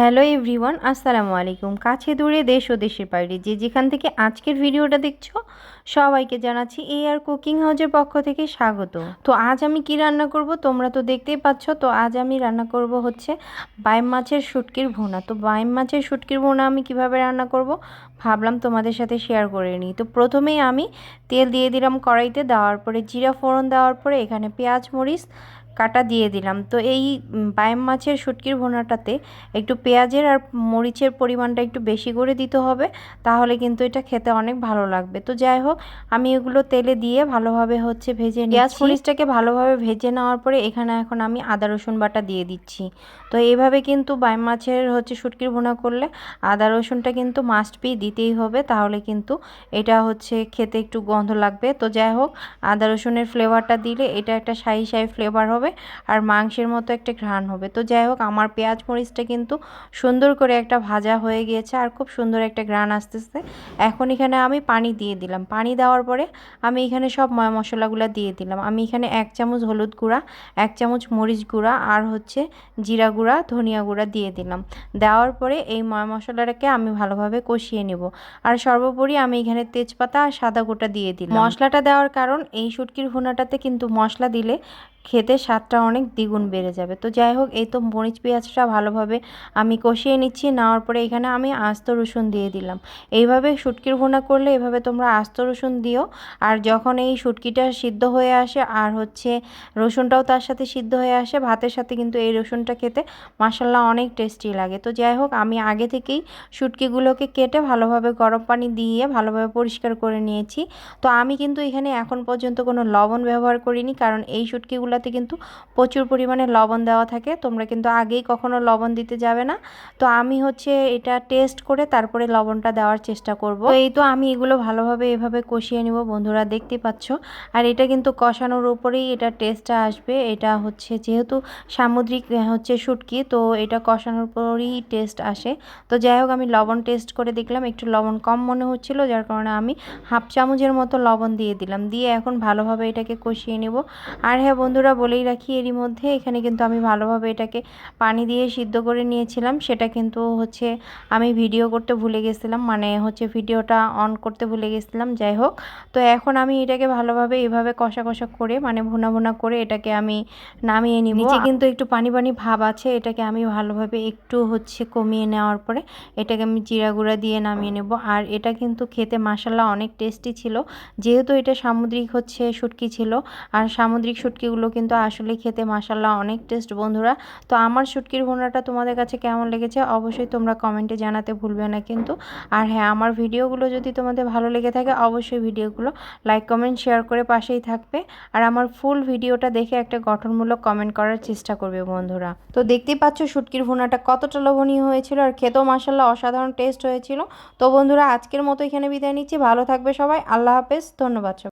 Hello everyone, আসসালামু আলাইকুম। কাছে দূরে দেশ ও দেশের বাইরে যে যেখান থেকে আজকের ভিডিওটা দেখছো সবাইকে জানাচ্ছি আর কুকিং হাউজের পক্ষ থেকে স্বাগত। তো আজ আমি কি রান্না করব তোমরা তো দেখতেই পাচ্ছ। তো আজ আমি রান্না করব হচ্ছে বাইম মাছের শুটকির ভুনা। তো বাইম মাছের শুটকির ভুনা আমি কিভাবে রান্না করব ভাবলাম তোমাদের সাথে শেয়ার করে নিই। তো প্রথমেই আমি তেল দিয়ে দিলাম কড়াইতে, দেওয়ার পরে জিরা ফোড়ন দেওয়ার পরে এখানে পেঁয়াজ মরিচ কাটা দিয়ে দিলাম। তো এই বাইম মাছের শুটকির ভুনাটাতে একটু পেঁয়াজের আর মরিচের পরিমাণটা একটু বেশি করে দিতে হবে, তাহলে কিন্তু এটা খেতে অনেক ভালো লাগবে। তো যাই হোক, আমি এগুলো তেলে দিয়ে ভালোভাবে হচ্ছে ভেজে নিচ্ছি। পেঁয়াজ মরিচটাকে ভালোভাবে ভেজে নেওয়ার পরে এখানে এখন আমি আদা রসুন বাটা দিয়ে দিচ্ছি। তো এইভাবে কিন্তু বাইম মাছের হচ্ছে শুটকির ভুনা করলে আদা রসুনটা কিন্তু মাস্ট বি দিতেই হবে, তাহলে কিন্তু এটা হচ্ছে খেতে একটু গন্ধ লাগবে। তো যাই হোক, আদা রসুনের ফ্লেভারটা দিলে এটা একটা শাহি শাহি ফ্লেভার হবে আর মাংসের মতো একটা ঘ্রাণ হবে। তো যাই হোক, আমার পেঁয়াজ মরিচটা কিন্তু সুন্দর করে একটা ভাজা হয়ে গিয়েছে আর খুব সুন্দর একটা ঘ্রাণ আসতেছে। এখন এখানে আমি পানি দিয়ে দিলাম। পানি দেওয়ার পরে আমি এখানে সব ময় মশলাগুলো দিয়ে দিলাম। আমি এখানে 1 চামচ হলুদ গুঁড়া, 1 চামচ মরিচ গুঁড়া আর হচ্ছে জিরা গুঁড়া, ধনিয়া গুঁড়া দিয়ে দিলাম। দেওয়ার পরে এই ময় মশলাটাকে আমি ভালোভাবে কষিয়ে নেব। আর সর্বোপরি আমি এখানে তেজপাতা আর সাদা গোটা দিয়ে দিলাম। মশলাটা দেওয়ার কারণ এই শুটকির ভুনাটাতে কিন্তু মশলা দিলে খেতে স্বাদটা অনেক দ্বিগুণ বেড়ে যাবে। তো যাই হোক, এই তো মরিচ পেঁয়াজটা ভালোভাবে আমি কষিয়ে নিচ্ছি। নেওয়ার পরে এখানে আমি আস্ত রসুন দিয়ে দিলাম। এইভাবে শুটকির ভুনা করলে এভাবে তোমরা আস্ত রসুন দিও। আর যখন এই শুটকিটা সিদ্ধ হয়ে আসে আর হচ্ছে রসুনটাও তার সাথে সিদ্ধ হয়ে আসে, ভাতের সাথে কিন্তু এই রসুনটা খেতে মাশাল্লাহ অনেক টেস্টি লাগে। তো যাই হোক, আমি আগে থেকেই শুটকিগুলোকে কেটে ভালোভাবে গরম পানি দিয়ে ভালোভাবে পরিষ্কার করে নিয়েছি। তো আমি কিন্তু এখানে এখন পর্যন্ত কোনো লবণ ব্যবহার করিনি, কারণ এই শুটকিগুলোতে কিন্তু প্রচুর পরিমাণে লবণ দেওয়া থাকে। তোমরা কিন্তু আগেই কখনো লবণ দিতে যাবে না। তো আমি হচ্ছে এটা টেস্ট করে তারপরে লবণটা দেওয়ার চেষ্টা করব। তো এই তো আমি এগুলো ভালোভাবে এভাবে কষিয়ে নিব, বন্ধুরা দেখতেই পাচ্ছ। আর এটা কিন্তু কষানোর উপরেই এটা টেস্টটা আসবে। এটা হচ্ছে যেহেতু সামুদ্রিক হচ্ছে শুটকি, তো এটা কষানোর উপরেই টেস্ট আসে। তো যাই হোক, আমি লবণ টেস্ট করে দেখলাম একটু লবণ কম মনে হচ্ছিল, যার কারণে আমি 1/2 চামচের মতো লবণ দিয়ে দিলাম। দিয়ে এখন ভালোভাবে এটাকে কষিয়ে নেব। আর হ্যাঁ বন্ধুরা, বলেই রাখি এরই মধ্যে এখানে কিন্তু আমি ভালোভাবে এটাকে পানি দিয়ে সিদ্ধ করে নিয়েছিলাম। সেটা কিন্তু হচ্ছে আমি ভিডিও করতে ভুলে গেছিলাম, মানে হচ্ছে ভিডিওটা অন করতে ভুলে গেছিলাম। যাই হোক, তো এখন আমি এটাকে ভালোভাবে এভাবে কষা কষা করে মানে ভুনা ভুনা করে এটাকে আমি নামিয়ে নিব। নিচে কিন্তু একটু পানি পানি ভাব আছে, এটাকে আমি ভালোভাবে একটু হচ্ছে কমিয়ে নেওয়ার পরে এটাকে আমি জিরা গুঁড়া দিয়ে নামিয়ে নেব। আর এটা কিন্তু খেতে মাশাল্লাহ অনেক টেস্টি ছিল, যেহেতু এটা সামুদ্রিক হচ্ছে শুটকি ছিল। আর সামুদ্রিক শুটকিগুলো কিন্তু আসলে খেতে মাশাল্লাহ অনেক টেস্ট বন্ধুরা। তো আমার শুটকির ভুনাটা তোমাদের কাছে কেমন লেগেছে অবশ্যই তোমরা কমেন্টে জানাতে ভুলবে না কিন্তু। আর হ্যাঁ, আমার ভিডিওগুলো যদি তোমাদের ভালো লেগে থাকে অবশ্যই ভিডিওগুলো লাইক কমেন্ট শেয়ার করে পাশেই থাকবে। আর আমার ফুল ভিডিওটা দেখে একটা গঠনমূলক কমেন্ট করার চেষ্টা করবে বন্ধুরা। তো দেখতেই পাচ্ছ শুটকির ভুনাটা কতটা লোভনীয় হয়েছিল আর খেতেও মাশাল্লাহ অসাধারণ টেস্ট হয়েছিল। তো বন্ধুরা, আজকের মতো এখানে বিদায় নিচ্ছি। ভালো থাকবে সবাই। আল্লাহ হাফেজ, ধন্যবাদ।